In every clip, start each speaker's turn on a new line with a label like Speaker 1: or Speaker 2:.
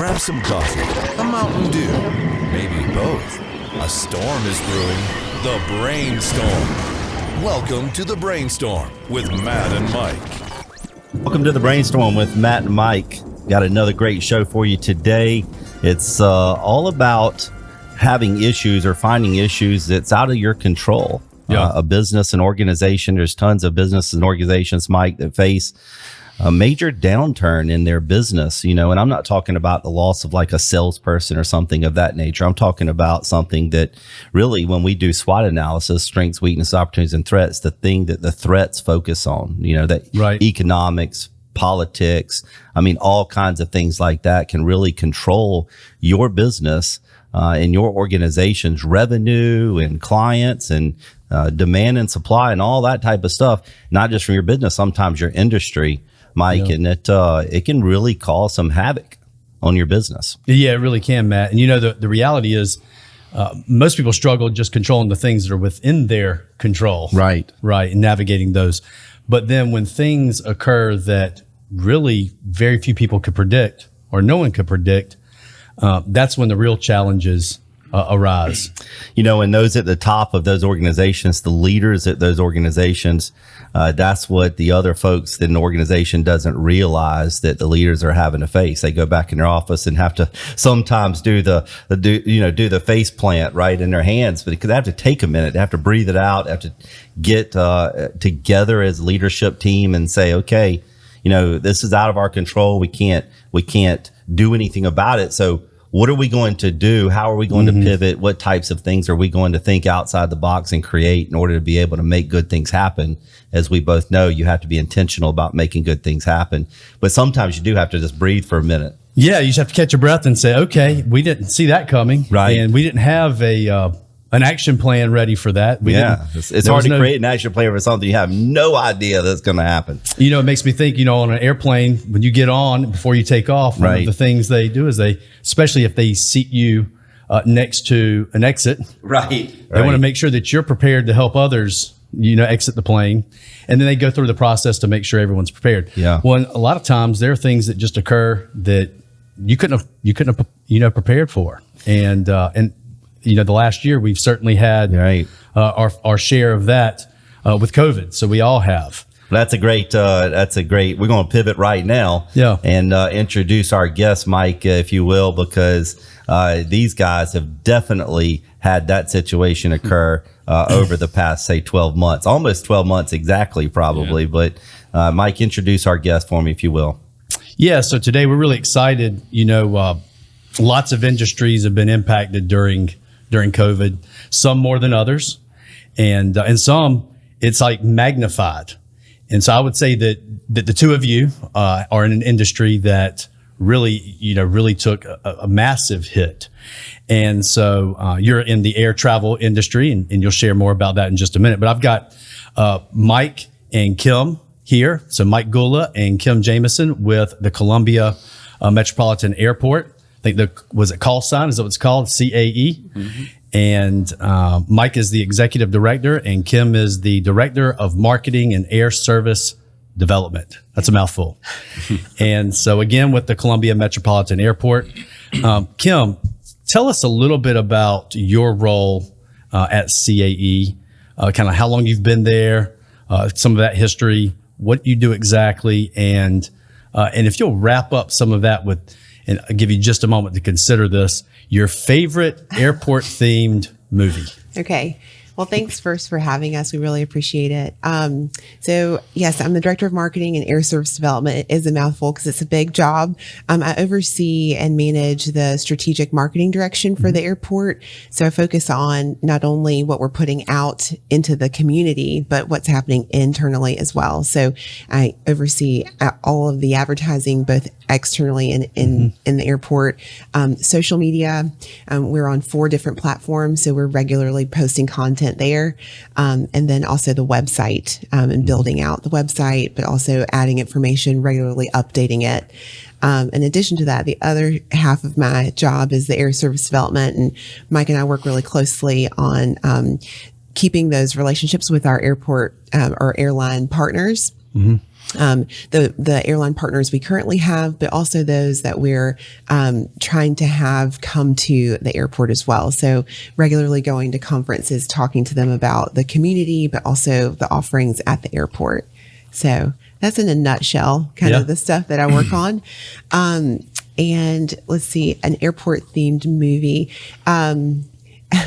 Speaker 1: Grab some coffee, a Mountain Dew, maybe both. A storm is brewing. The Brainstorm. Welcome to the Brainstorm with Matt and Mike.
Speaker 2: Welcome to the Brainstorm with Matt and Mike. Got another great show for you today. It's all about having issues or finding issues that's out of your control.
Speaker 3: Yeah.
Speaker 2: A business and organization, there's tons of businesses and organizations, Mike, that face a major downturn in their business, and I'm not talking about the loss of like a salesperson or something of that nature. I'm talking about something that really, when we do SWOT analysis, strengths, weaknesses, opportunities, and threats, the thing that the threats focus on, that
Speaker 3: Right.
Speaker 2: economics, politics, all kinds of things like that can really control your business and your organization's revenue and clients and demand and supply and all that type of stuff, not just from your business, sometimes your industry, Mike,
Speaker 3: Yeah.
Speaker 2: and it can really cause some havoc on your business.
Speaker 3: Yeah, it really can, Matt. And the reality is most people struggle just controlling the things that are within their control.
Speaker 2: Right.
Speaker 3: Right. And navigating those. But then when things occur that really very few people could predict or no one could predict, that's when the real challenges arise.
Speaker 2: And those at the top of those organizations, the leaders at those organizations, that's what the other folks in the organization doesn't realize that the leaders are having to face. They go back in their office and have to sometimes do the face plant right in their hands, because they have to take a minute, they have to breathe it out, they have to get together as a leadership team and say, okay, this is out of our control. We can't do anything about it. So what are we going to do? How are we going to pivot? What types of things are we going to think outside the box and create in order to be able to make good things happen? As we both know, you have to be intentional about making good things happen. But sometimes you do have to just breathe for a minute.
Speaker 3: Yeah, you just have to catch your breath and say, okay, we didn't see that coming.
Speaker 2: Right.
Speaker 3: And we didn't have an action plan ready for that.
Speaker 2: It's hard to create an action plan for something you have no idea that's going to happen.
Speaker 3: It makes me think, on an airplane, when you get on, before you take off, one of the things they do is especially if they seat you next to an exit,
Speaker 2: Right.
Speaker 3: They want to make sure that you're prepared to help others, exit the plane. And then they go through the process to make sure everyone's prepared.
Speaker 2: Yeah.
Speaker 3: Well, a lot of times there are things that just occur that you couldn't have, prepared for. And the last year we've certainly had our share of that with COVID. So we all have.
Speaker 2: That's a great, we're going to pivot right now and introduce our guest, Mike, if you will, because these guys have definitely had that situation occur over the past, say, 12 months, almost 12 months exactly, probably. Yeah. But Mike, introduce our guest for me, if you will.
Speaker 3: Yeah. So today we're really excited. Lots of industries have been impacted during COVID, some more than others, and some it's like magnified. And so I would say that the two of you are in an industry that really took a massive hit. And so you're in the air travel industry, and you'll share more about that in just a minute. But I've got Mike and Kim here. So Mike Gula and Kim Jamison with the Columbia Metropolitan Airport. I think was it call sign? Is that what it's called? CAE. Mm-hmm. And Mike is the executive director, and Kim is the director of marketing and air service development. That's a mouthful. And so again, with the Columbia Metropolitan Airport, Kim, tell us a little bit about your role at CAE, kind of how long you've been there, some of that history, what you do exactly, and if you'll wrap up some of that with, and I'll give you just a moment to consider this, your favorite airport-themed movie.
Speaker 4: Okay. Well, thanks first for having us. We really appreciate it. So yes, I'm the director of marketing and air service development. It is a mouthful because it's a big job. I oversee and manage the strategic marketing direction for the airport. So I focus on not only what we're putting out into the community, but what's happening internally as well. So I oversee all of the advertising, both externally and in the airport. Social media, we're on 4 different platforms, so we're regularly posting content there. And then also the website, and building out the website, but also adding information, regularly updating it. In addition to that, the other half of my job is the air service development, and Mike and I work really closely on keeping those relationships with our airport or airline partners. the airline partners we currently have, but also those that we're trying to have come to the airport as well. So regularly going to conferences, talking to them about the community, but also the offerings at the airport. So that's in a nutshell, kind of the stuff that I work on. And let's see, an airport themed movie.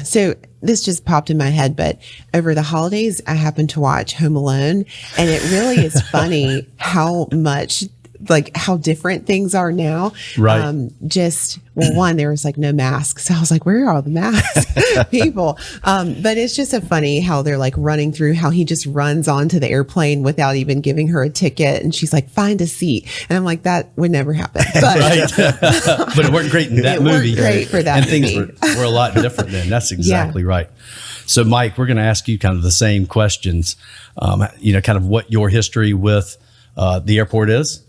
Speaker 4: So this just popped in my head, but over the holidays, I happened to watch Home Alone, and it really is funny how much, like how different things are now.
Speaker 3: Right.
Speaker 4: One, there was like no masks. So I was like, where are all the masked people? But it's just so funny how they're like running through how he just runs onto the airplane without even giving her a ticket. And she's like, find a seat. And I'm like, that would never happen. But,
Speaker 3: But it worked great in that movie.
Speaker 4: Worked great for that
Speaker 3: and
Speaker 4: movie.
Speaker 3: Things were a lot different then. That's exactly right. So Mike, we're going to ask you kind of the same questions, kind of what your history with the airport is,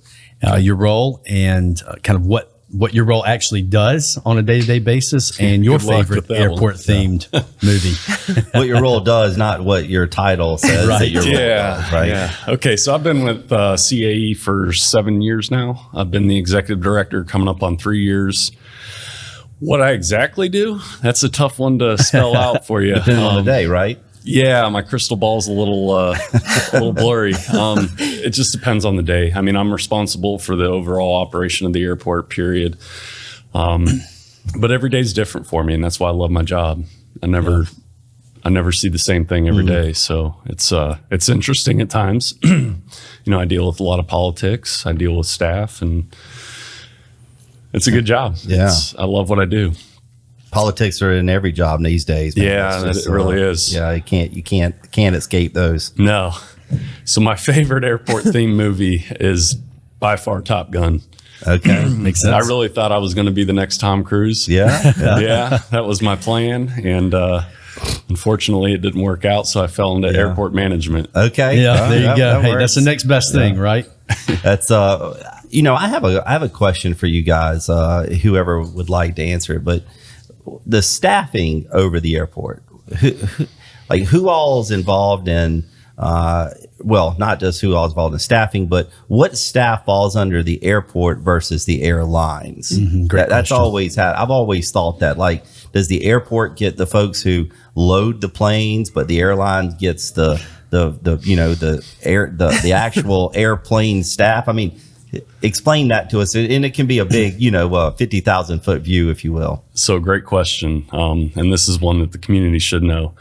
Speaker 3: your role, and kind of what your role actually does on a day-to-day basis, and your favorite airport-themed movie.
Speaker 2: What your role does, not what your title says that your role does, right?
Speaker 5: Yeah. Okay, so I've been with CAE for 7 years now. I've been the executive director coming up on 3 years. What I exactly do, that's a tough one to spell out for you.
Speaker 2: Depending on the day, right?
Speaker 5: Yeah, my crystal ball's a little blurry. It just depends on the day. I mean, I'm responsible for the overall operation of the airport, period. But every day's different for me, and that's why I love my job. I never see the same thing every day, so it's interesting at times. I deal with a lot of politics. I deal with staff, and it's a good job.
Speaker 2: Yeah,
Speaker 5: I love what I do.
Speaker 2: Politics are in every job these days, man.
Speaker 5: Yeah, it really is.
Speaker 2: Yeah, you can't escape those.
Speaker 5: No. So my favorite airport themed movie is by far Top Gun.
Speaker 2: Okay, makes sense.
Speaker 5: I really thought I was going to be the next Tom Cruise.
Speaker 2: Yeah.
Speaker 5: Yeah, that was my plan, and unfortunately, it didn't work out. So I fell into airport management.
Speaker 2: Okay.
Speaker 3: Yeah, there you go. Hey,
Speaker 2: works.
Speaker 3: that's the next best thing, right?
Speaker 2: That's I have a question for you guys, whoever would like to answer it, but the staffing over the airport, who all is involved in, not just who all is involved in staffing, but what staff falls under the airport versus the airlines? That's always I've always thought that, like, does the airport get the folks who load the planes, but the airline gets the actual airplane staff? I mean, explain that to us, and it can be a big 50,000 foot view, if you will.
Speaker 5: So great question, and this is one that the community should know.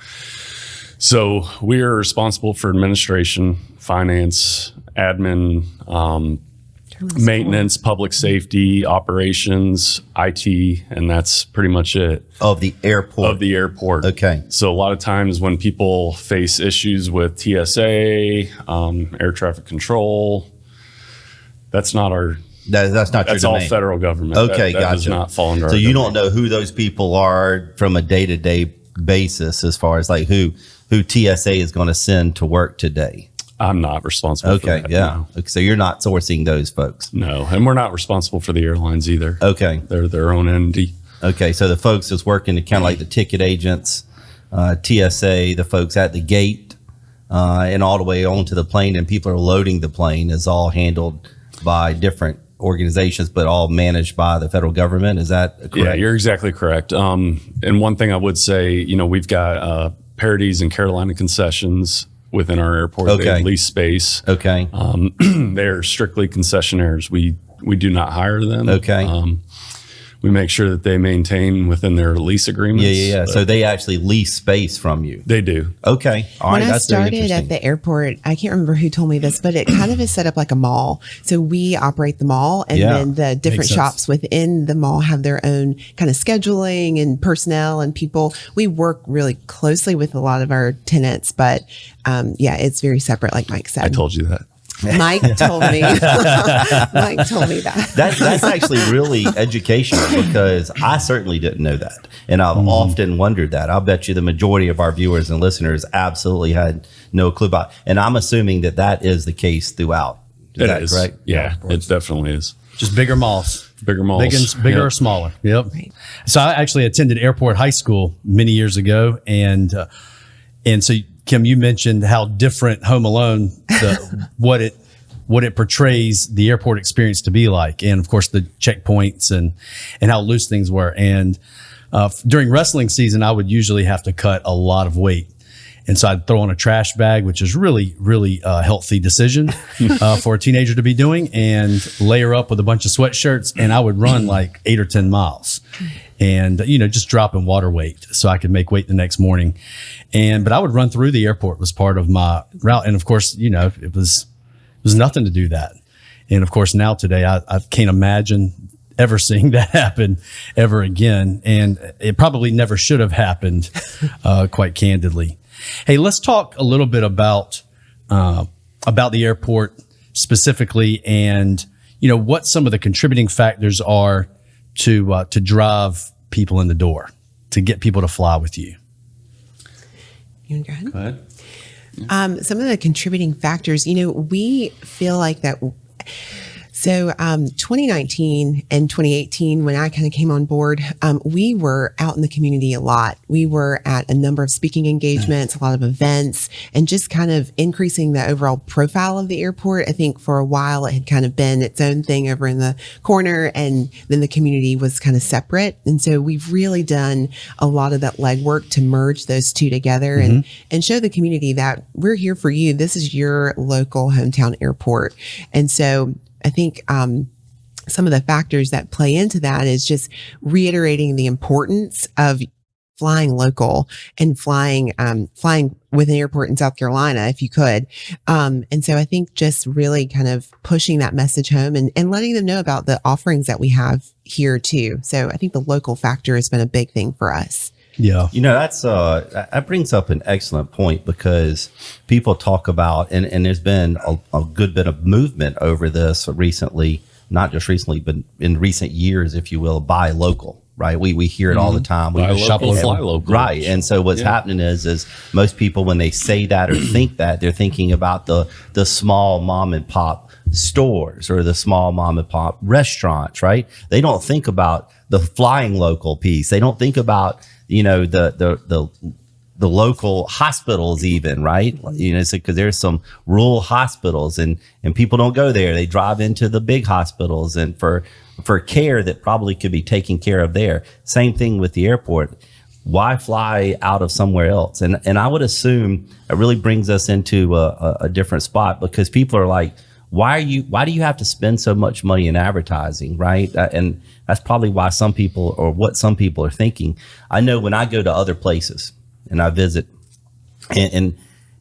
Speaker 5: So we are responsible for administration, finance, admin, maintenance, public safety, operations, IT, and that's pretty much it.
Speaker 2: Of the airport. Okay.
Speaker 5: So a lot of times when people face issues with TSA, air traffic control, that's not our.
Speaker 2: That's not your domain.
Speaker 5: That's all federal government.
Speaker 2: Okay,
Speaker 5: that
Speaker 2: gotcha.
Speaker 5: does not fall under.
Speaker 2: So
Speaker 5: our
Speaker 2: you
Speaker 5: domain.
Speaker 2: don't know who those people are from a day-to-day basis, as far as like who TSA is going to send to work today.
Speaker 5: I'm not responsible for that.
Speaker 2: Yeah.
Speaker 5: No.
Speaker 2: So you're not sourcing those folks.
Speaker 5: No, and we're not responsible for the airlines either.
Speaker 2: Okay.
Speaker 5: They're their own entity.
Speaker 2: Okay, so the folks that's working kind of like the ticket agents, TSA, the folks at the gate, and all the way onto the plane, and people are loading the plane, is all handled by different organizations, but all managed by the federal government. Is that correct?
Speaker 5: Yeah, you're exactly correct. And one thing I would say, we've got Parodies and Carolina Concessions within our airport.
Speaker 2: Okay.
Speaker 5: They have lease space.
Speaker 2: Okay.
Speaker 5: They're strictly concessionaires. We do not hire them.
Speaker 2: Okay.
Speaker 5: We make sure that they maintain within their lease agreements.
Speaker 2: Yeah. So they actually lease space from you.
Speaker 5: They do.
Speaker 2: Okay. All right.
Speaker 4: When I
Speaker 2: That's very
Speaker 4: started
Speaker 2: interesting.
Speaker 4: at the airport, I can't remember who told me this, but it kind of is set up like a mall. So we operate the mall, and then the different shops within the mall have their own kind of scheduling and personnel and people. We work really closely with a lot of our tenants, but it's very separate, like Mike said.
Speaker 5: I told you that.
Speaker 4: Mike told me. Mike told me that.
Speaker 2: That's actually really educational, because I certainly didn't know that. And I've often wondered that. I'll bet you the majority of our viewers and listeners absolutely had no clue about it. And I'm assuming that is the case throughout. Is that correct?
Speaker 5: Yeah, it definitely is.
Speaker 3: Just bigger malls.
Speaker 5: Bigger malls.
Speaker 3: Bigger or smaller. Yep.
Speaker 4: Right.
Speaker 3: So I actually attended Airport High School many years ago. And so, Kim, you mentioned how different Home Alone, what it what it portrays the airport experience to be like. And of course the checkpoints and how loose things were. And during wrestling season, I would usually have to cut a lot of weight. And so I'd throw on a trash bag, which is really, really a healthy decision for a teenager to be doing, and layer up with a bunch of sweatshirts. And I would run like 8 or 10 miles and, just dropping water weight so I could make weight the next morning. But I would run through the airport was part of my route. And of course, it was nothing to do that. And of course, now today, I can't imagine ever seeing that happen ever again. And it probably never should have happened, quite candidly. Hey, let's talk a little bit about the airport specifically, and what some of the contributing factors are to drive people in the door, to get people to fly with you.
Speaker 4: You want to go ahead?
Speaker 5: Go ahead.
Speaker 4: Some of the contributing factors, we feel like that. So 2019 and 2018, when I kind of came on board, we were out in the community a lot. We were at a number of speaking engagements, a lot of events, and just kind of increasing the overall profile of the airport. I think for a while it had kind of been its own thing over in the corner, and then the community was kind of separate. And so we've really done a lot of that legwork to merge those two together and show the community that we're here for you. This is your local hometown airport. And so I think some of the factors that play into that is just reiterating the importance of flying local and flying with an airport in South Carolina, if you could. And so I think just really kind of pushing that message home and letting them know about the offerings that we have here too. So I think the local factor has been a big thing for us.
Speaker 3: Yeah.
Speaker 2: That's that brings up an excellent point, because people talk about, and there's been a good bit of movement over this recently, not just recently, but in recent years, if you will, buy local, right? We hear it all the time.
Speaker 5: Buy local, fly local.
Speaker 2: Right. And so what's happening is most people, when they say that or think that, they're thinking about the small mom and pop stores or the small mom and pop restaurants, right? They don't think about the flying local piece. They don't think about the local hospitals even, right? Because there's some rural hospitals and people don't go there. They drive into the big hospitals and for care that probably could be taken care of there. Same thing with the airport. Why fly out of somewhere else? And I would assume it really brings us into a different spot, because people are like, why do you have to spend so much money in advertising, right? And that's probably why some people, or what some people are thinking. I know when I go to other places and I visit and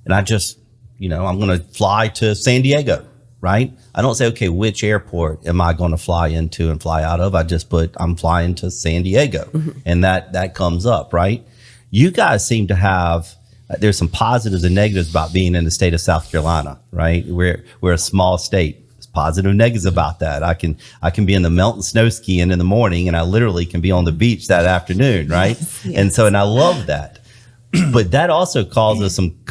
Speaker 2: I just, I'm going to fly to San Diego, right? I don't say, okay, which airport am I going to fly into and fly out of? I just put, I'm flying to San Diego, and that comes up, right? You guys seem to have, there's some positives and negatives about being in the state of South Carolina, right? We're a small state. There's positive and negatives about that. I can be in the mountain snow skiing in the morning, and I literally can be on the beach that afternoon, right? Yes. And I love that. But that also causes some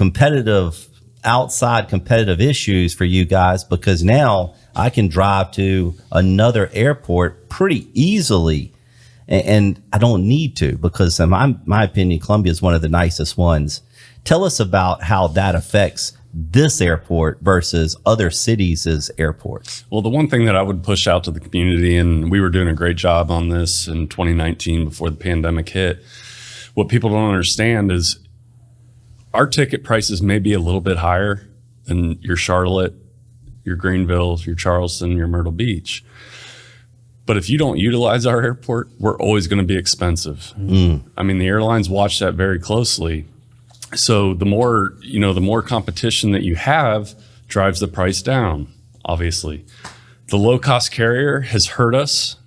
Speaker 2: outside competitive issues for you guys, because now I can drive to another airport pretty easily, and I don't need to, because in my opinion, Columbia is one of the nicest ones. Tell us about how that affects this airport versus other cities' airports.
Speaker 5: Well, the one thing that I would push out to the community, and we were doing a great job on this in 2019 before the pandemic hit, what people don't understand is our ticket prices may be a little bit higher than your Charlotte, your Greenville, your Charleston, your Myrtle Beach. But if you don't utilize our airport, we're always going to be expensive. I mean, the airlines watch that very closely. So the more competition that you have drives the price down, obviously. The low-cost carrier has hurt us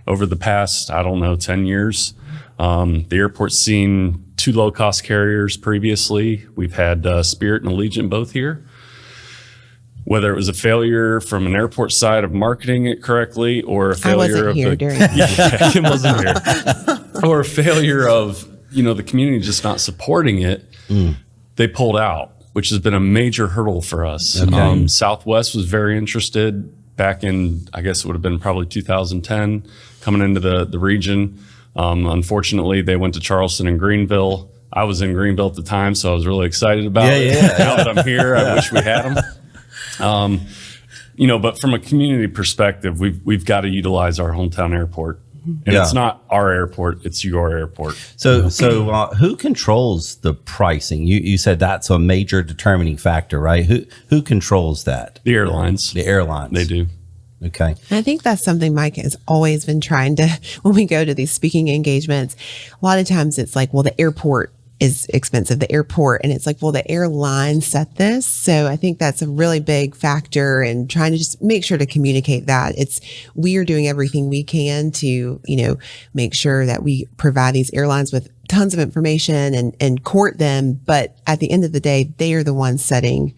Speaker 5: over the past, 10 years. The airport's seen 2 low-cost carriers previously. We've had Spirit and Allegiant both here. Whether it was a failure from an airport side of marketing it correctly, or a failure Kim wasn't here, or a failure of the community just not supporting it, they pulled out, which has been a major hurdle for us. Okay. Southwest was very interested back in, I guess it would have been probably 2010, coming into the region. Unfortunately, they went to Charleston and Greenville. I was in Greenville at the time, so I was really excited about it. Now that I'm here, I wish we had them. But from a community perspective, we've got to utilize our hometown airport. And
Speaker 2: Yeah.
Speaker 5: it's not our airport, it's your airport.
Speaker 2: So who controls the pricing? You said that's a major determining factor, right? Who controls that?
Speaker 5: The airlines.
Speaker 2: The airlines.
Speaker 5: They do.
Speaker 2: Okay.
Speaker 4: And I think that's something Mike has always been trying to, when we go to these speaking engagements, a lot of times it's like, well, the airport is expensive, the airport. And it's like, well, the airline set this. So I think that's a really big factor in trying to just make sure to communicate that. We are doing everything we can to, make sure that we provide these airlines with tons of information and court them. But at the end of the day, they are the ones setting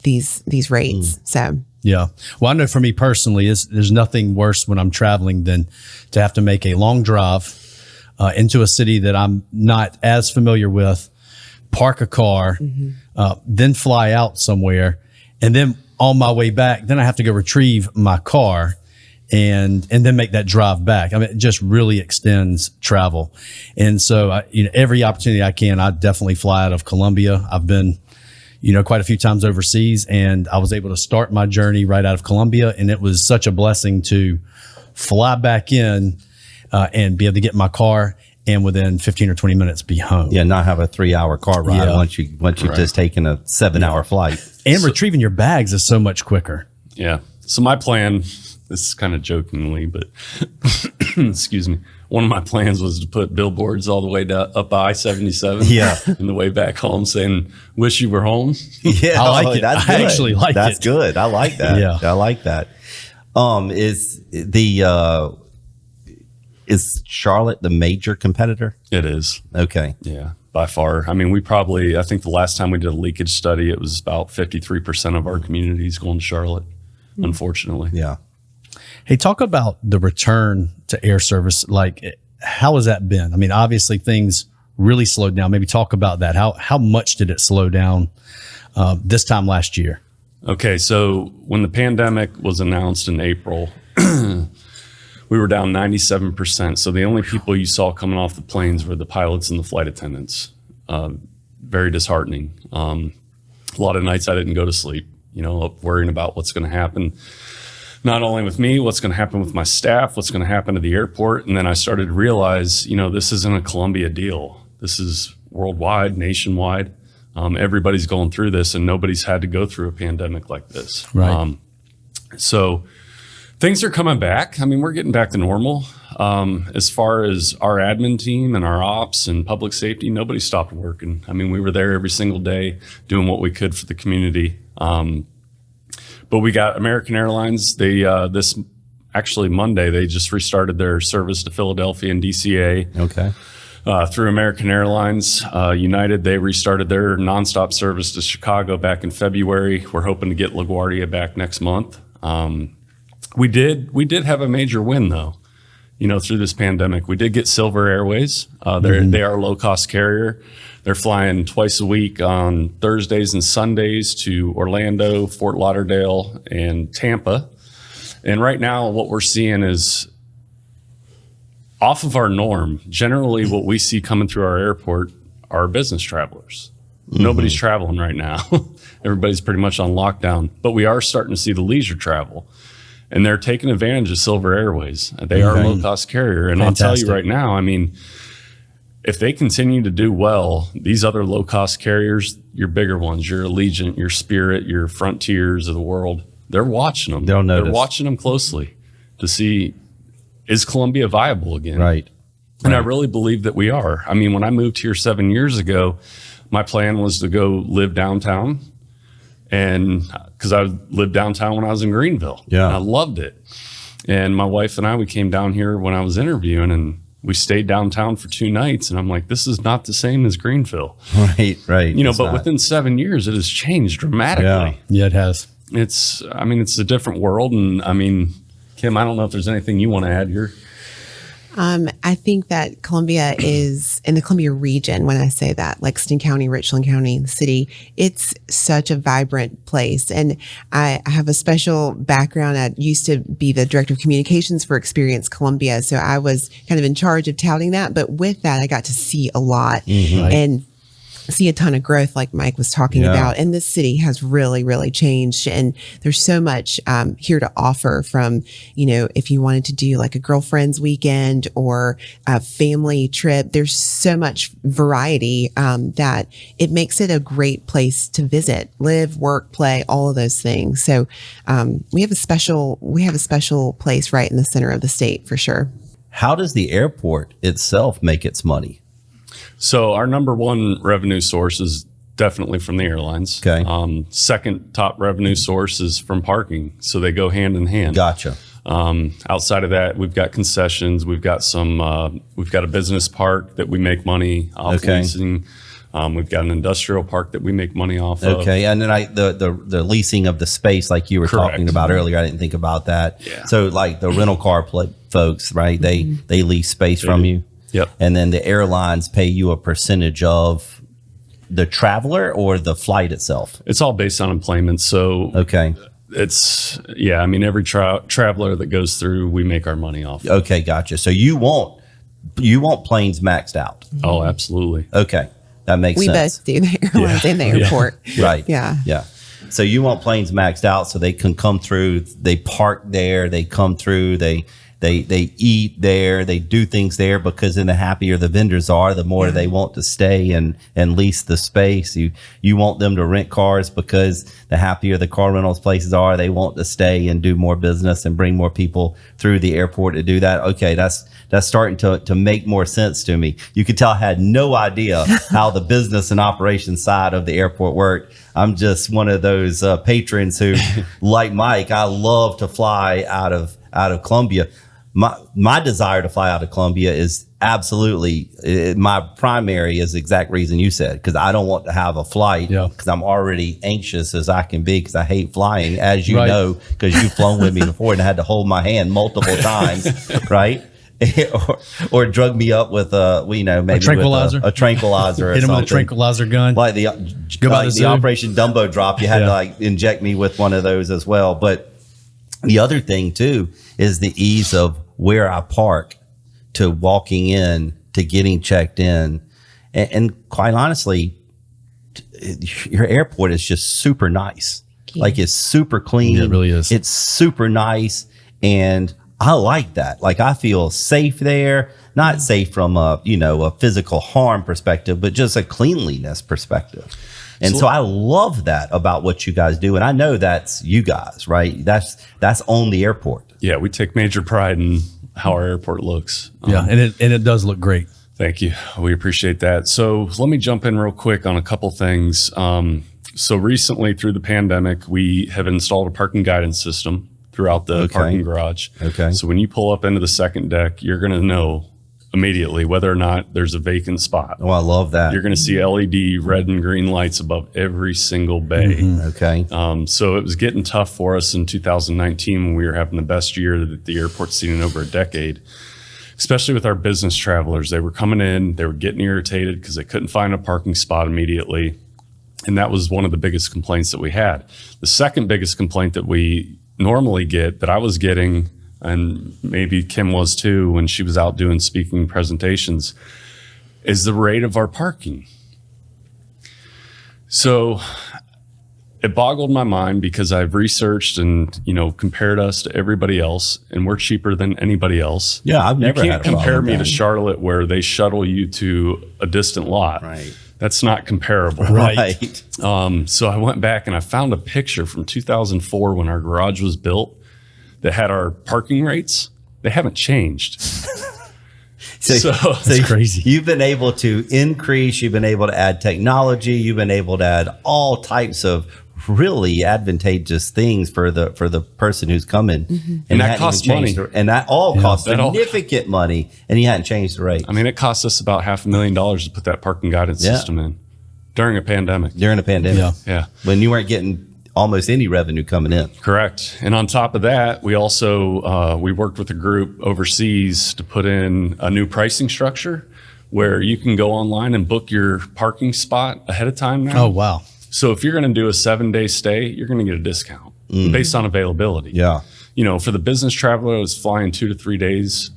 Speaker 4: these rates. So.
Speaker 3: Yeah. Well, I know for me personally, there's nothing worse when I'm traveling than to have to make a long drive into a city that I'm not as familiar with, park a car, then fly out somewhere. And then on my way back, then I have to go retrieve my car and then make that drive back. I mean, it just really extends travel. And so, every opportunity I can, I definitely fly out of Columbia. I've been, quite a few times overseas, and I was able to start my journey right out of Columbia. And it was such a blessing to fly back in and be able to get in my car and within 15 or 20 minutes be home.
Speaker 2: Yeah, not have a 3-hour car ride
Speaker 3: Yeah.
Speaker 2: once you've just taken a 7-hour flight.
Speaker 3: And retrieving your bags is so much quicker.
Speaker 5: Yeah. So my plan, this is kind of jokingly, but excuse me. One of my plans was to put billboards all the way up I-77.
Speaker 2: Yeah.
Speaker 5: On the way back home saying, wish you were home.
Speaker 2: Yeah,
Speaker 3: I like it.
Speaker 2: That's
Speaker 3: I
Speaker 2: good.
Speaker 3: actually like
Speaker 2: that's
Speaker 3: it.
Speaker 2: good. I like that.
Speaker 3: Yeah.
Speaker 2: I like that. Is Charlotte the major competitor?
Speaker 5: It is.
Speaker 2: Okay.
Speaker 5: Yeah, by far. I mean, I think the last time we did a leakage study, it was about 53% of our communities going to Charlotte, unfortunately.
Speaker 2: Yeah.
Speaker 3: Hey, talk about the return to air service. Like, how has that been? I mean, obviously things really slowed down. Maybe talk about that. How much did it slow down this time last year?
Speaker 5: Okay, so when the pandemic was announced in April, we were down 97%. So the only people you saw coming off the planes were the pilots and the flight attendants. Very disheartening. A lot of nights I didn't go to sleep, worrying about what's going to happen. Not only with me, what's going to happen with my staff, what's going to happen to the airport. And then I started to realize, this isn't a Columbia deal. This is worldwide, nationwide. Everybody's going through this, and nobody's had to go through a pandemic like this.
Speaker 3: Right.
Speaker 5: So things are coming back. I mean, we're getting back to normal. As far as our admin team and our ops and public safety, nobody stopped working. I mean, we were there every single day doing what we could for the community. But we got American Airlines. They Monday, they just restarted their service to Philadelphia and DCA.
Speaker 2: Okay.
Speaker 5: Through American Airlines. United, they restarted their nonstop service to Chicago back in February. We're hoping to get LaGuardia back next month. We did have a major win though, through this pandemic. We did get Silver Airways. They are a low cost carrier. They're flying twice a week on Thursdays and Sundays to Orlando, Fort Lauderdale, and Tampa. And right now what we're seeing is off of our norm. Generally what we see coming through our airport are business travelers. Nobody's traveling right now. Everybody's pretty much on lockdown, but we are starting to see the leisure travel. And they're taking advantage of Silver Airways. They are a low-cost carrier. And
Speaker 3: Fantastic.
Speaker 5: I'll tell you right now, I mean, if they continue to do well, these other low-cost carriers, your bigger ones, your Allegiant, your Spirit, your Frontiers of the world, they're watching them.
Speaker 2: They'll notice.
Speaker 5: They're watching them closely to see, is Columbia viable again?
Speaker 2: Right.
Speaker 5: And I really believe that we are. I mean, when I moved here 7 years ago, my plan was to go live downtown. And because I lived downtown when I was in Greenville.
Speaker 2: Yeah.
Speaker 5: And I loved it. And my wife and we came down here when I was interviewing, and we stayed downtown for 2 nights. And I'm like, this is not the same as Greenville.
Speaker 2: Right.
Speaker 5: But within 7 years, it has changed dramatically.
Speaker 3: Yeah, it has.
Speaker 5: It's a different world. And I mean, Kim, I don't know if there's anything you want to add here.
Speaker 4: I think that Columbia is in the Columbia region. When I say that, Lexington County, Richland County, the city, it's such a vibrant place. And I have a special background. I used to be the director of communications for Experience Columbia. So I was kind of in charge of touting that. But with that, I got to see a lot. And see a ton of growth like Mike was talking about. And this city has really, really changed. And there's so much here to offer from, if you wanted to do like a girlfriend's weekend or a family trip, there's so much variety that it makes it a great place to visit, live, work, play, all of those things. So we have a special place right in the center of the state for sure.
Speaker 2: How does the airport itself make its money?
Speaker 5: So our number one revenue source is definitely from the airlines.
Speaker 2: Okay.
Speaker 5: Second top revenue source is from parking. So they go hand in hand.
Speaker 2: Gotcha.
Speaker 5: Outside of that, we've got concessions. We've got we've got a business park that we make money off leasing. We've got an industrial park that we make money off of.
Speaker 2: Okay. And then the leasing of the space, like you were talking about earlier, I didn't think about that.
Speaker 5: Yeah.
Speaker 2: So like the rental car folks, right? They lease space from you.
Speaker 5: Yep.
Speaker 2: And then the airlines pay you a percentage of the traveler or the flight itself?
Speaker 5: It's all based on employment. So
Speaker 2: okay.
Speaker 5: Every traveler that goes through, we make our money off.
Speaker 2: Okay, gotcha. So you want planes maxed out?
Speaker 5: Oh, absolutely.
Speaker 2: Okay, that makes
Speaker 4: we
Speaker 2: sense.
Speaker 4: Both do the airlines in the airport.
Speaker 2: Right.
Speaker 4: Yeah.
Speaker 2: So you want planes maxed out so they can come through. They park there. They come through. They eat there, they do things there, because then the happier the vendors are, the more they want to stay and lease the space. You want them to rent cars because the happier the car rentals places are, they want to stay and do more business and bring more people through the airport to do that. Okay, that's starting to make more sense to me. You could tell I had no idea how the business and operations side of the airport worked. I'm just one of those patrons who, like Mike, I love to fly out of Columbia. My desire to fly out of Columbia is absolutely my primary is the exact reason you said, because I don't want to have a flight because I'm already anxious as I can be because I hate flying, as you know, because you've flown with me before and had to hold my hand multiple times, right? or drug me up with maybe a
Speaker 3: tranquilizer,
Speaker 2: with a tranquilizer, or
Speaker 3: hit him
Speaker 2: something.
Speaker 3: with a tranquilizer gun,
Speaker 2: like the Operation Dumbo Drop. You had to inject me with one of those as well. But the other thing too is the ease of where I park to walking in to getting checked in, and quite honestly, your airport is just super nice. Like, it's super clean.
Speaker 3: It really is.
Speaker 2: It's super nice, and I like that. Like, I feel safe there. Not safe from a physical harm perspective, but just a cleanliness perspective. And so I love that about what you guys do. And I know that's you guys, right? That's on the airport.
Speaker 5: Yeah, we take major pride in how our airport looks.
Speaker 3: And it does look great.
Speaker 5: Thank you. We appreciate that. So let me jump in real quick on a couple things. So recently, through the pandemic, we have installed a parking guidance system throughout the parking garage.
Speaker 2: Okay.
Speaker 5: So when you pull up into the second deck, you're going to know immediately whether or not there's a vacant spot.
Speaker 2: Oh, I love that.
Speaker 5: You're going to see LED red and green lights above every single bay.
Speaker 2: Okay.
Speaker 5: So it was getting tough for us in 2019 when we were having the best year that the airport's seen in over a decade, especially with our business travelers. They were coming in, they were getting irritated because they couldn't find a parking spot immediately. And that was one of the biggest complaints that we had. The second biggest complaint that we normally get, that I was getting, and maybe Kim was too when she was out doing speaking presentations, is the rate of our parking. So it boggled my mind because I've researched and compared us to everybody else, and we're cheaper than anybody else.
Speaker 2: Yeah, I've never
Speaker 5: You
Speaker 2: had
Speaker 5: can't
Speaker 2: a
Speaker 5: compare
Speaker 2: problem
Speaker 5: me
Speaker 2: with
Speaker 5: to
Speaker 2: that.
Speaker 5: Charlotte where they shuttle you to a distant lot.
Speaker 2: Right.
Speaker 5: That's not comparable.
Speaker 2: Right.
Speaker 5: So I went back and I found a picture from 2004 when our garage was built that had our parking rates. They haven't changed.
Speaker 2: So
Speaker 3: That's crazy.
Speaker 2: You've been able to increase, you've been able to add technology, you've been able to add all types of really advantageous things for the person who's coming.
Speaker 5: And that
Speaker 2: hadn't
Speaker 5: costs
Speaker 2: even changed
Speaker 5: money.
Speaker 2: And that all costs
Speaker 5: that all-
Speaker 2: significant money, and you hadn't changed the rate.
Speaker 5: I mean, it cost us about $500,000 to put that parking guidance system in during a pandemic.
Speaker 2: During the pandemic.
Speaker 5: Yeah.
Speaker 2: When you weren't getting almost any revenue coming in.
Speaker 5: Correct. And on top of that, we also we worked with a group overseas to put in a new pricing structure where you can go online and book your parking spot ahead of time now.
Speaker 3: Oh, wow.
Speaker 5: So if you're going to do a 7-day stay, you're going to get a discount based on availability.
Speaker 2: Yeah.
Speaker 5: For the business traveler who's flying 2 to 3 days,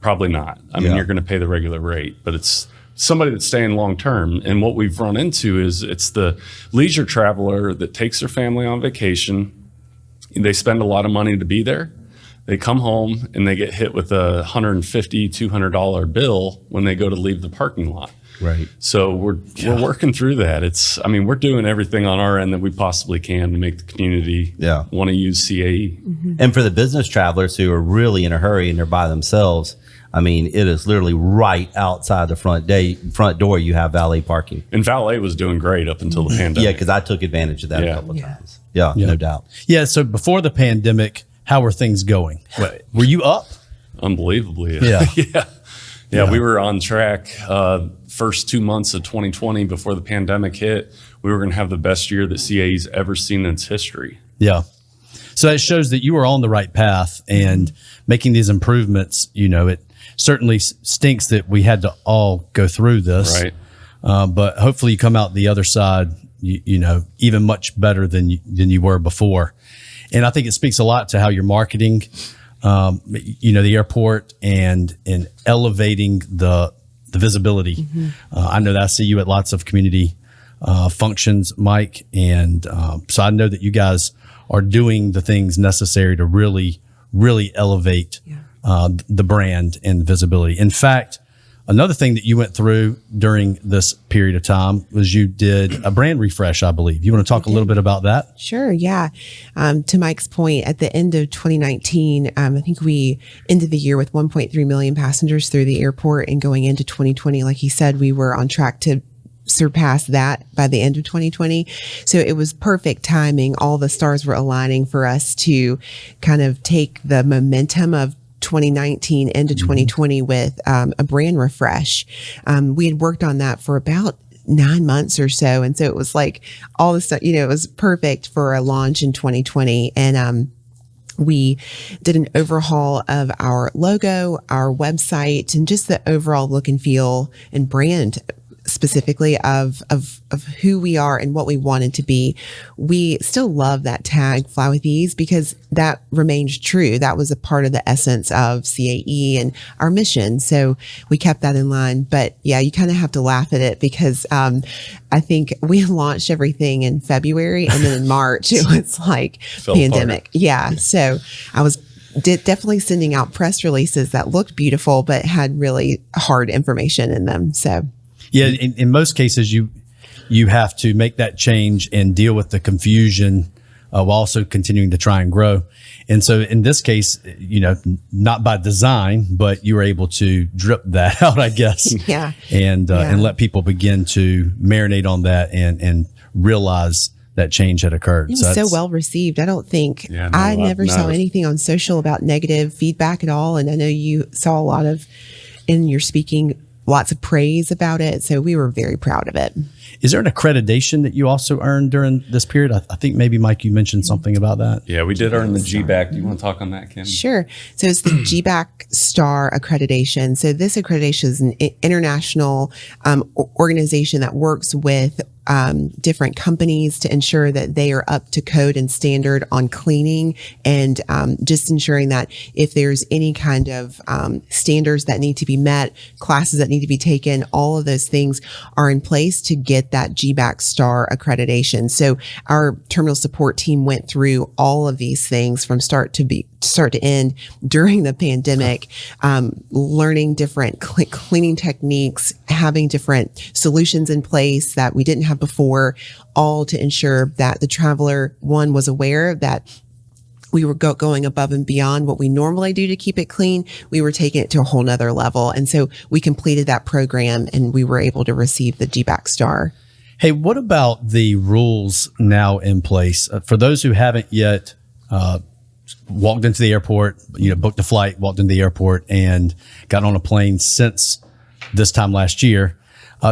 Speaker 5: Probably not. I mean, you're going to pay the regular rate, but it's somebody that's staying long term. And what we've run into is it's the leisure traveler that takes their family on vacation. They spend a lot of money to be there. They come home and they get hit with a $150, $200 bill when they go to leave the parking lot.
Speaker 2: Right.
Speaker 5: So we're working through that. We're doing everything on our end that we possibly can to make the community want to use CAE.
Speaker 2: And for the business travelers who are really in a hurry and they're by themselves, I mean, it is literally right outside the front door. You have valet parking.
Speaker 5: And valet was doing great up until the pandemic.
Speaker 2: Yeah, because I took advantage of that a couple of times. Yeah, no doubt.
Speaker 3: Yeah. So before the pandemic, how were things going? Were you up?
Speaker 5: Unbelievably.
Speaker 3: Yeah.
Speaker 5: Yeah, we were on track. First 2 months of 2020 before the pandemic hit, we were going to have the best year that CAE's ever seen in its history.
Speaker 3: Yeah. So it shows that you were on the right path and making these improvements. It certainly stinks that we had to all go through this.
Speaker 5: Right.
Speaker 3: But hopefully you come out the other side, even much better than you were before. And I think it speaks a lot to how you're marketing, the airport and elevating the visibility. I know that I see you at lots of community functions, Mike. And so I know that you guys are doing the things necessary to really, really elevate the brand and visibility. In fact, another thing that you went through during this period of time was you did a brand refresh, I believe. You want to talk a little bit about that?
Speaker 4: Sure. Yeah. To Mike's point, at the end of 2019, I think we ended the year with 1.3 million passengers through the airport, and going into 2020, like he said, we were on track to surpass that by the end of 2020. So it was perfect timing. All the stars were aligning for us to kind of take the momentum of 2019 into 2020 with a brand refresh. We had worked on that for about 9 months or so. And so it was like all the stuff, it was perfect for a launch in 2020. And we did an overhaul of our logo, our website, and just the overall look and feel and brand specifically of who we are and what we wanted to be. We still love that tag, Fly with Ease, because that remains true. That was a part of the essence of CAE and our mission. So we kept that in line. But yeah, you kind of have to laugh at it because I think we launched everything in February, and then in March it was like pandemic.
Speaker 5: Apart.
Speaker 4: Yeah. So I was definitely sending out press releases that looked beautiful, but had really hard information in them. So
Speaker 3: yeah, in most cases, you have to make that change and deal with the confusion while also continuing to try and grow. And so in this case, not by design, but you were able to drip that out, I guess. And let people begin to marinate on that and realize that change had occurred.
Speaker 4: It was so well received. I don't think I never saw anything on social about negative feedback at all. And I know you saw a lot of, in your speaking, lots of praise about it. So we were very proud of it.
Speaker 3: Is there an accreditation that you also earned during this period? I think maybe, Mike, you mentioned something about that.
Speaker 5: Yeah, we did earn the GBAC. Do you want to talk on that, Kim?
Speaker 4: Sure. So it's the GBAC Star accreditation. So this accreditation is an international organization that works with different companies to ensure that they are up to code and standard on cleaning, and just ensuring that if there's any kind of standards that need to be met, classes that need to be taken, all of those things are in place to get that GBAC Star accreditation. So our terminal support team went through all of these things from start to end during the pandemic, learning different cleaning techniques, having different solutions in place that we didn't have before, all to ensure that the traveler, one, was aware that we were going above and beyond what we normally do to keep it clean. We were taking it to a whole nother level. And so we completed that program and we were able to receive the GBAC Star.
Speaker 3: Hey, what about the rules now in place? For those who haven't yet walked into the airport, booked a flight, walked into the airport and got on a plane since this time last year,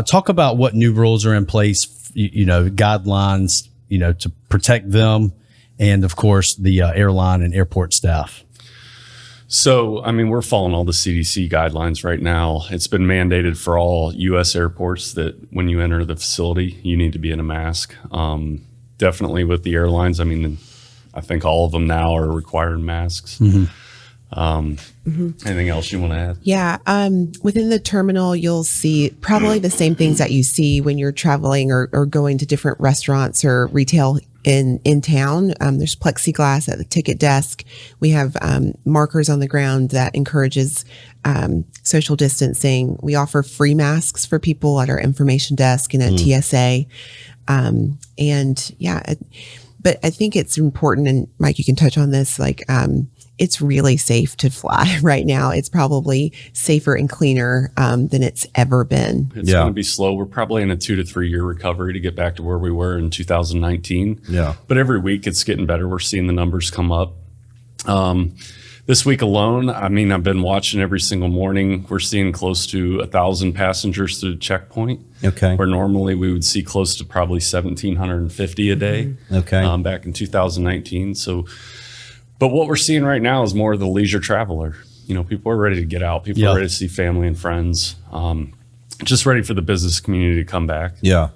Speaker 3: talk about what new rules are in place, guidelines, to protect them, and of course the airline and airport staff.
Speaker 5: So, we're following all the CDC guidelines right now. It's been mandated for all U.S. airports that when you enter the facility, you need to be in a mask. Definitely with the airlines. I think all of them now are requiring masks. Anything else you want to add?
Speaker 4: Yeah. Within the terminal, you'll see probably the same things that you see when you're traveling or going to different restaurants or retail in town. There's plexiglass at the ticket desk. We have markers on the ground that encourages social distancing. We offer free masks for people at our information desk and at TSA. But I think it's important, and Mike, you can touch on this, like, it's really safe to fly right now. It's probably safer and cleaner than it's ever been.
Speaker 5: It's going to be slow. We're probably in a 2 to 3 year recovery to get back to where we were in 2019.
Speaker 2: Yeah.
Speaker 5: But every week it's getting better. We're seeing the numbers come up. This week alone, I mean, I've been watching every single morning. We're seeing close to 1,000 passengers through the checkpoint.
Speaker 2: Okay.
Speaker 5: Where normally we would see close to probably 1,750 a day.
Speaker 2: Okay.
Speaker 5: Back in 2019. So, but what we're seeing right now is more of the leisure traveler. You know, people are ready to get out. People are ready to see family and friends. Just ready for the business community to come back.
Speaker 2: Yeah.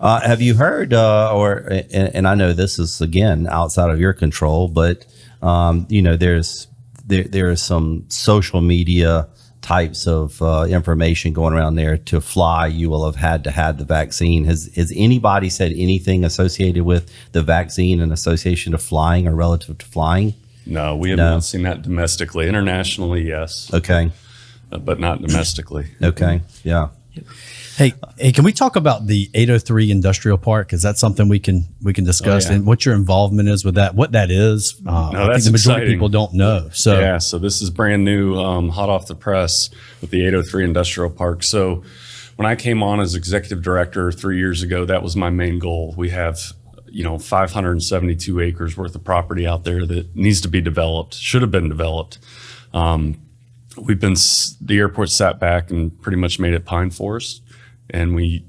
Speaker 2: Have you heard, and I know this is, again, outside of your control, but, there is some social media types of information going around there. To fly, you will have had to have the vaccine. Has anybody said anything associated with the vaccine in association to flying or relative to flying?
Speaker 5: No, we have not seen that domestically. Internationally, yes.
Speaker 2: Okay.
Speaker 5: But not domestically.
Speaker 2: Okay. Yeah.
Speaker 3: Hey, can we talk about the 803 Industrial Park? Is that something we can discuss, and what your involvement is with that? What that is? I think the majority
Speaker 5: exciting.
Speaker 3: of people don't know. So
Speaker 5: so this is brand new, hot off the press with the 803 Industrial Park. So when I came on as executive director 3 years ago, that was my main goal. We have 572 acres worth of property out there that needs to be developed, should have been developed. The airport sat back and pretty much made it pine forest. And we,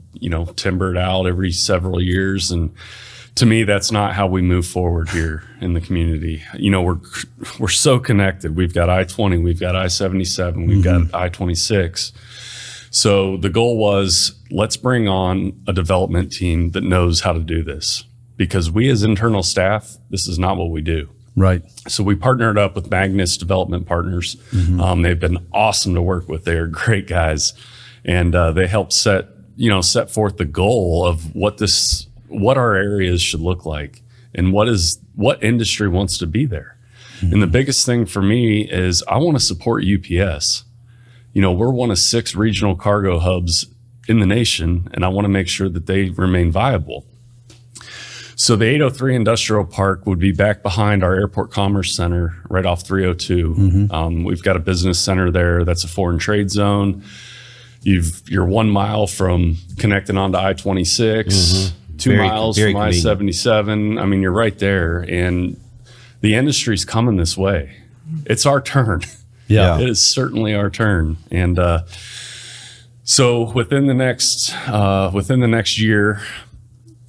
Speaker 5: timber it out every several years. And to me, that's not how we move forward here in the community. We're so connected. We've got I-20, we've got I-77, we've got I-26. So the goal was, let's bring on a development team that knows how to do this, because we as internal staff, this is not what we do.
Speaker 3: right.
Speaker 5: So we partnered up with Magnus Development Partners. They've been awesome to work with. They're great guys. And they helped set forth the goal of what our areas should look like, and what industry wants to be there. And the biggest thing for me is I want to support UPS. We're one of 6 regional cargo hubs in the nation, and I want to make sure that they remain viable. So the 803 Industrial Park would be back behind our Airport Commerce Center right off 302. We've got a business center there that's a foreign trade zone. You're 1 mile from connecting onto I-26, 2 miles from I-77. I mean, you're right there, and the industry's coming this way. It's our turn.
Speaker 3: Yeah.
Speaker 5: It is certainly our turn. And so within the next year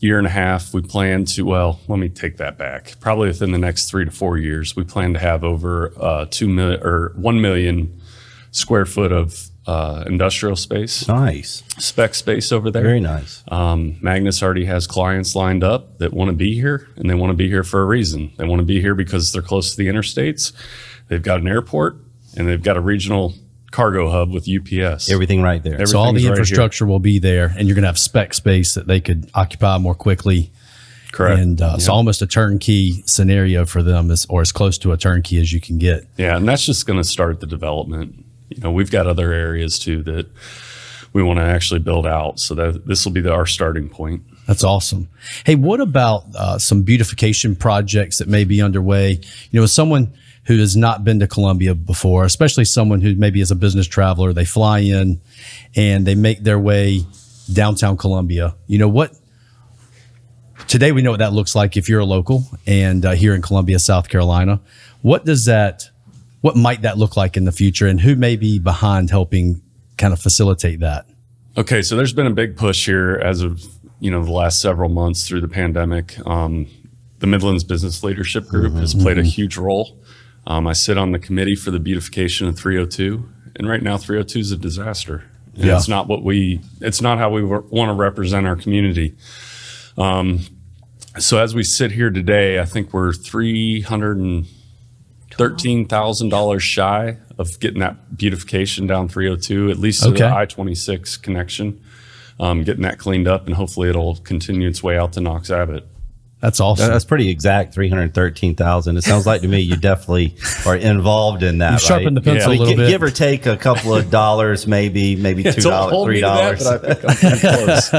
Speaker 5: and a half, we plan to, let me take that back. Probably within the next 3 to 4 years, we plan to have over 1 million square foot of industrial space.
Speaker 2: Nice.
Speaker 5: Spec space over there.
Speaker 2: Very nice.
Speaker 5: Magnus already has clients lined up that want to be here, and they want to be here for a reason. They want to be here because they're close to the interstates. They've got an airport, and they've got a regional cargo hub with UPS.
Speaker 2: Everything right there.
Speaker 3: So all the
Speaker 5: Everything's
Speaker 3: infrastructure will be there, and you're going to have spec space that they could occupy more quickly.
Speaker 5: Correct.
Speaker 3: And it's almost a turnkey scenario for them, or as close to a turnkey as you can get.
Speaker 5: Yeah, and that's just going to start the development. We've got other areas too that we want to actually build out, so that this will be our starting point.
Speaker 3: That's awesome. Hey, what about some beautification projects that may be underway? As someone who has not been to Columbia before, especially someone who maybe is a business traveler, they fly in and they make their way downtown Columbia. Today we know what that looks like if you're a local and here in Columbia, South Carolina. What might that look like in the future, and who may be behind helping kind of facilitate that?
Speaker 5: Okay, so there's been a big push here as of the last several months through the pandemic. The Midlands Business Leadership Group has played a huge role. I sit on the committee for the beautification of 302, and right now 302 is a disaster. And it's not how we want to represent our community. So as we sit here today, I think we're 380 $13,000 shy of getting that beautification down 302, at least to the I-26 connection, getting that cleaned up, and hopefully it'll continue its way out to Knox Abbott.
Speaker 3: That's awesome.
Speaker 2: That's pretty exact, 313,000. It sounds like to me you definitely are involved in that.
Speaker 3: You've sharpened the pencil a little bit.
Speaker 2: Give or take a couple of dollars, maybe $2, $3.
Speaker 5: But I think I'm pretty close.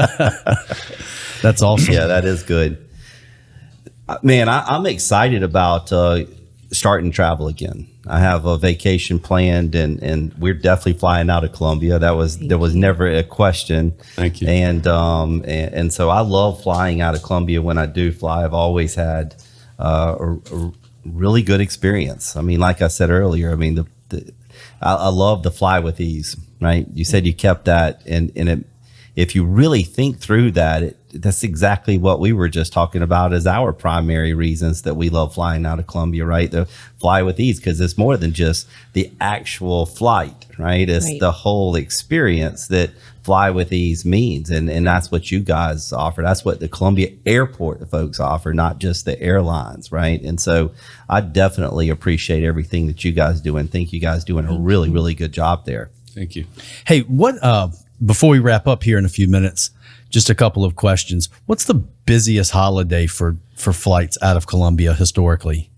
Speaker 3: That's awesome.
Speaker 2: Yeah, that is good. Man, I'm excited about starting travel again. I have a vacation planned, and we're definitely flying out of Columbia. There was never a question.
Speaker 5: Thank you.
Speaker 2: And so I love flying out of Columbia. When I do fly, I've always had a really good experience. I mean, like I said earlier, I mean, I love the fly with ease. Right? You said you kept that, and it, if you really think through that, that's exactly what we were just talking about as our primary reasons that we love flying out of Columbia, right? The fly with ease, because it's more than just the actual flight, right? It's the whole experience that fly with ease means. And that's what you guys offer. That's what the Columbia Airport folks offer, not just the airlines, right? And so I definitely appreciate everything that you guys do, and think you guys doing a really, really good job there.
Speaker 5: Thank you.
Speaker 3: Hey, what, before we wrap up here in a few minutes, just a couple of questions. What's the busiest holiday for flights out of Columbia historically?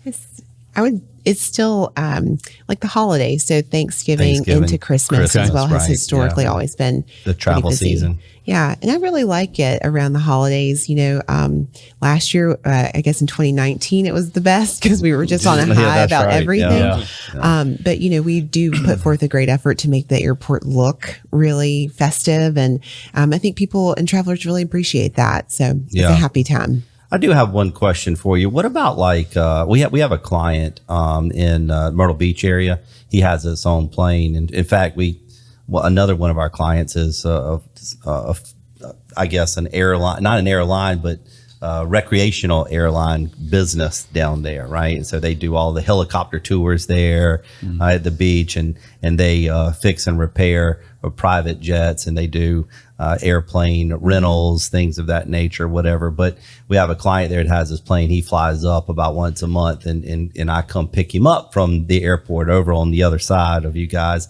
Speaker 4: It's still like the holidays. So Thanksgiving into Christmas as well has historically always been
Speaker 2: the travel season.
Speaker 4: Yeah. And I really like it around the holidays. You know, last year, I guess in 2019, it was the best because we were just on a high about everything. But, you know, we do put forth a great effort to make the airport look really festive. And I think people and travelers really appreciate that. So it's a happy time.
Speaker 2: I do have one question for you. What about like we have a client in Myrtle Beach area. He has his own plane, and in fact, another one of our clients is I guess an airline, not an airline, but recreational airline business down there, right? And so they do all the helicopter tours there at the beach, and they fix and repair private jets, and they do airplane rentals, things of that nature, whatever. But we have a client there that has his plane. He flies up about once a month, and I come pick him up from the airport over on the other side of you guys.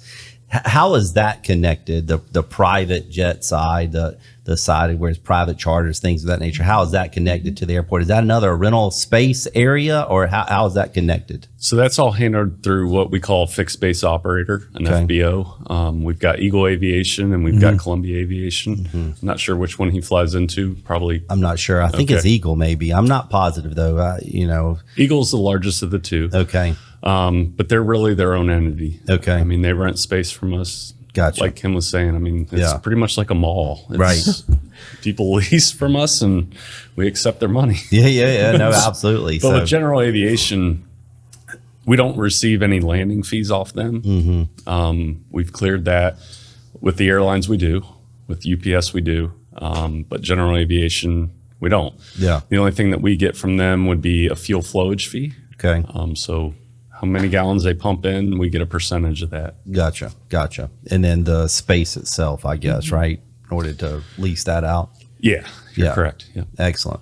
Speaker 2: How is that connected? The private jet side, the side where it's private charters, things of that nature. How is that connected to the airport? Is that another rental space area, or how is that connected?
Speaker 5: So that's all handled through what we call a fixed base operator, an FBO. We've got Eagle Aviation, and we've got Columbia Aviation. I'm not sure which one he flies into. Probably. I'm
Speaker 2: not sure. I think it's Eagle, maybe. I'm not positive though.
Speaker 5: Eagle's the largest of the two.
Speaker 2: Okay.
Speaker 5: But they're really their own entity.
Speaker 2: Okay.
Speaker 5: I mean, they rent space from us.
Speaker 2: Gotcha.
Speaker 5: Like Kim was saying, I mean, it's pretty much like a mall. It's people lease from us, and we accept their money.
Speaker 2: Yeah. No, absolutely.
Speaker 5: But with general aviation, we don't receive any landing fees off them. We've cleared that. With the airlines, we do. With UPS, we do. But general aviation, we don't.
Speaker 2: Yeah.
Speaker 5: The only thing that we get from them would be a fuel flowage fee.
Speaker 2: Okay.
Speaker 5: So how many gallons they pump in, we get a percentage of that.
Speaker 2: Gotcha. And then the space itself, I guess, right? In order to lease that out.
Speaker 5: Yeah, you're correct. Yeah.
Speaker 2: Excellent.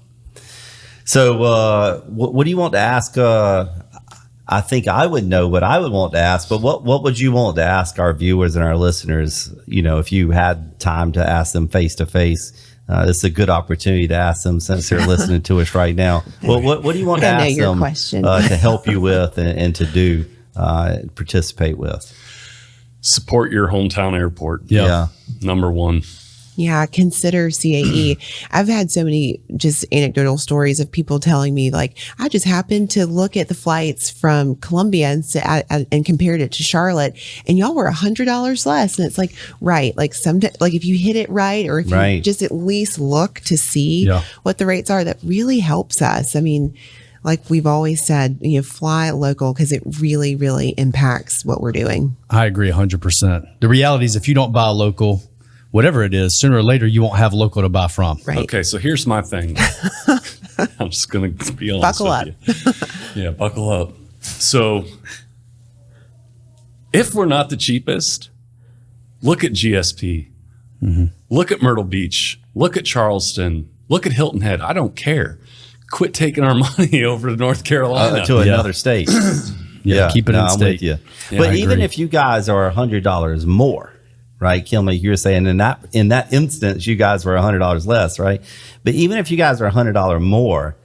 Speaker 2: So what do you want to ask? I think I would know what I would want to ask, but what would you want to ask our viewers and our listeners? You know, if you had time to ask them face to face, this is a good opportunity to ask them since they're listening to us right now. Well, what do you want to ask them to help you with and to do, participate with?
Speaker 5: Support your hometown airport.
Speaker 2: Yeah.
Speaker 5: Number one.
Speaker 4: Yeah, consider CAE. I've had so many just anecdotal stories of people telling me, like, I just happened to look at the flights from Columbia and compared it to Charlotte, and y'all were $100 less. And it's like, right, like if you hit it right, or if you just at least look to see what the rates are, that really helps us. I mean, like we've always said, fly local, because it really, really impacts what we're doing.
Speaker 3: I agree 100%. The reality is, if you don't buy local, whatever it is, sooner or later, you won't have local to buy from.
Speaker 4: Right.
Speaker 5: Okay, so here's my thing. I'm just going to be honest with you. Yeah, buckle up. So if we're not the cheapest, look at GSP. Look at Myrtle Beach. Look at Charleston. Look at Hilton Head. I don't care. Quit taking our money over to North Carolina.
Speaker 2: To another state.
Speaker 3: Yeah, keep it in
Speaker 2: I'm
Speaker 3: state.
Speaker 2: with you.
Speaker 5: Yeah,
Speaker 2: But
Speaker 5: I
Speaker 2: even
Speaker 5: agree.
Speaker 2: if you guys are $100 more, right, Kilma, you're saying in that instance, you guys were $100 less, right? But even if you guys are $100 more,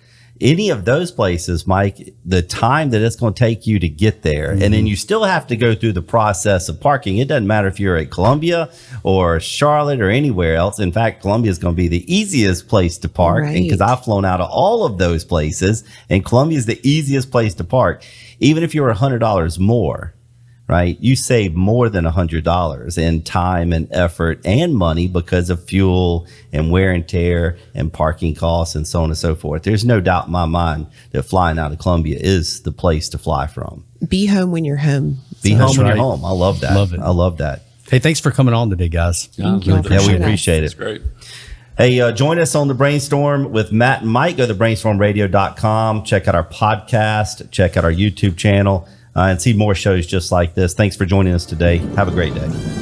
Speaker 2: any of those places, Mike, the time that it's going to take you to get there, and then you still have to go through the process of parking. It doesn't matter if you're at Columbia or Charlotte or anywhere else. In fact, Columbia is going to be the easiest place to park,
Speaker 4: Right.
Speaker 2: because I've flown out of all of those places, and Columbia is the easiest place to park. Even if you're $100 more, right, you save more than $100 in time and effort and money because of fuel and wear and tear and parking costs and so on and so forth. There's no doubt in my mind that flying out of Columbia is the place to fly from.
Speaker 4: Be home when you're home.
Speaker 2: Be
Speaker 3: That's
Speaker 2: home when
Speaker 3: right.
Speaker 2: you're home. I love that.
Speaker 3: Love it.
Speaker 2: I love that.
Speaker 3: Hey, thanks for coming on today, guys.
Speaker 4: Thank you.
Speaker 5: really
Speaker 2: Yeah, we
Speaker 4: Appreciate it.
Speaker 2: appreciate
Speaker 5: It's
Speaker 2: it.
Speaker 5: great.
Speaker 2: Hey, join us on the Brainstorm with Matt and Mike. Go to brainstormradio.com. Check out our podcast. Check out our YouTube channel. And see more shows just like this. Thanks for joining us today. Have a great day.